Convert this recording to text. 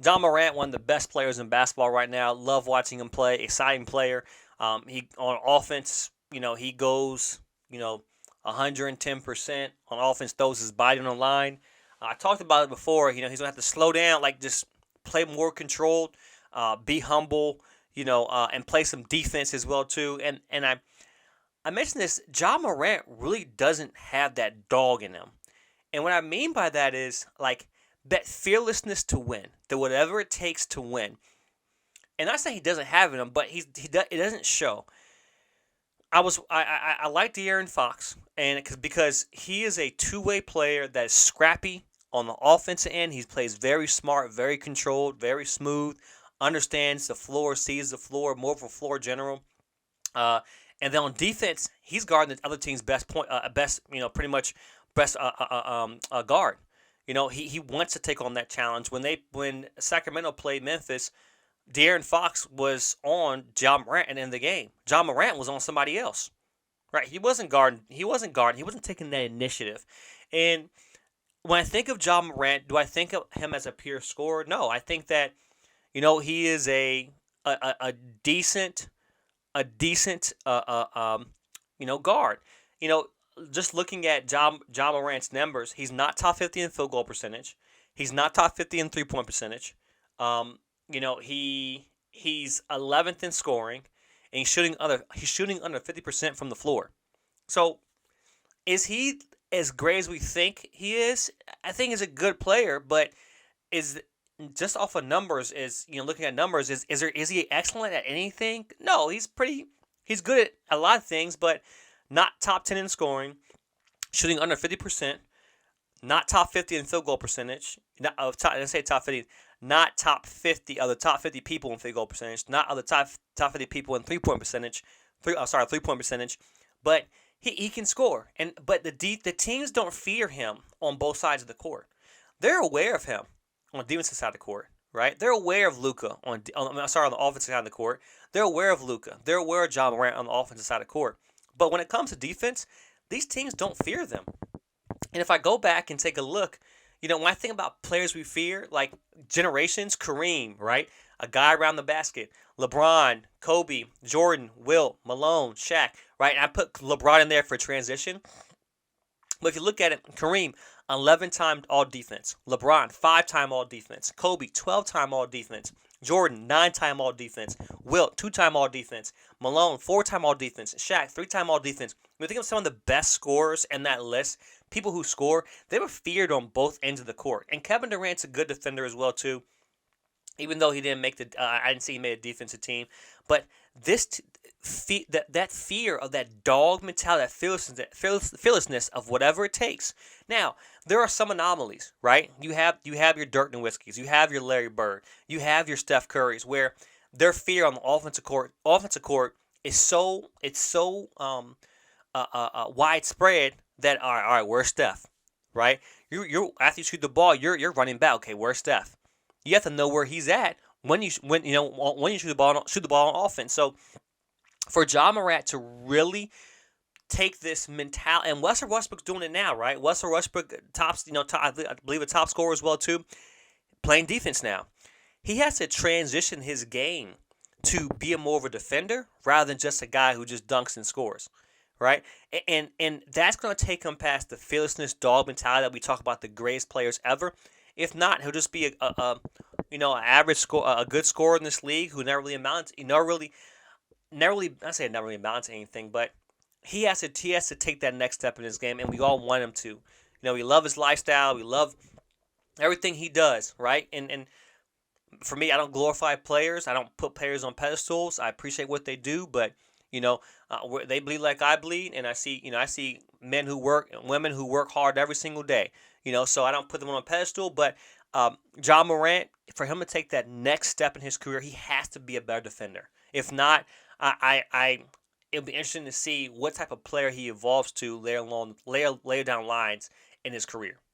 Ja Morant, one of the best players in basketball right now. Love watching him play. Exciting player. He on offense, he goes, 110% on offense. Throws his body on the line. I talked about it before. He's gonna have to slow down, like just play more controlled, be humble, and play some defense as well too. And I mentioned this. Ja Morant really doesn't have that dog in him. And what I mean by that is like that fearlessness to win, that whatever it takes to win. And I say he doesn't have it in him, but it doesn't show. I like De'Aaron Fox, and because he is a two-way player that is scrappy on the offensive end. He plays very smart, very controlled, very smooth, understands the floor, sees the floor, more of a floor general. Uh, and then on defense, he's guarding the other team's best, pretty much best guard. He wants to take on that challenge. When Sacramento played Memphis, De'Aaron Fox was on Ja Morant and in the game. Ja Morant was on somebody else. Right? He wasn't guarding. He wasn't guarding. He wasn't taking that initiative. And when I think of Ja Morant, do I think of him as a pure scorer? No, I think that he is a decent guard. You know, just looking at Ja Morant's numbers, he's not top 50 in field goal percentage. He's not top 50 in 3-point percentage. He's 11th in scoring, and he's shooting under 50% from the floor. So is he as great as we think he is? I think he's a good player, but is just off of numbers looking at numbers is he excellent at anything? No, he's good at a lot of things, but not top 10 in scoring, shooting under 50%, not top 50 in field goal percentage. Let's say top 50, not top 50 of the top 50 people in field goal percentage, not of the top 50 people in 3-point percentage, 3-point percentage, but he can score. But the teams don't fear him on both sides of the court. They're aware of him on the defensive side of the court, right? They're aware of Luka on the offensive side of the court. They're aware of Luka. They're aware of Ja Morant on the offensive side of the court. But when it comes to defense, these teams don't fear them. And if I go back and take a look, when I think about players we fear, like generations, Kareem, right? A guy around the basket. LeBron, Kobe, Jordan, Wilt, Malone, Shaq, right? And I put LeBron in there for transition. But if you look at it, Kareem, 11-time all defense. LeBron, 5-time all defense. Kobe, 12-time all defense. Jordan, 9-time all defense. Wilt, 2-time all defense. Malone, 4-time all defense. Shaq, 3-time all defense. When you think of some of the best scorers in that list, people who score, they were feared on both ends of the court. And Kevin Durant's a good defender as well too. Even though he didn't make I didn't see he made a defensive team, but that fear of that dog mentality, that fearlessness of whatever it takes. Now there are some anomalies, right? You have your Dirk Nowitzkis, you have your Larry Bird, you have your Steph Currys, where their fear on the offensive court is so widespread that all right, where's Steph, right? You after you shoot the ball, you're running back. Okay, where's Steph? You have to know where he's at when you shoot the ball on offense. So for Ja Morant to really take this mentality, and Russell Westbrook's doing it now, right? Russell Westbrook I believe a top scorer as well too, playing defense now. He has to transition his game to be more of a defender rather than just a guy who just dunks and scores, right? And that's going to take him past the fearlessness dog mentality that we talk about the greatest players ever. If not, he'll just be an average score, a good scorer in this league who never really amounts. I say never really amounts to anything, but he has to take that next step in his game, and we all want him to. We love his lifestyle, we love everything he does, right? And for me, I don't glorify players. I don't put players on pedestals. I appreciate what they do, but they bleed like I bleed, and I see men who work and women who work hard every single day. So I don't put them on a pedestal. But Ja Morant, for him to take that next step in his career, he has to be a better defender. If not, it'll be interesting to see what type of player he evolves to later down lines in his career.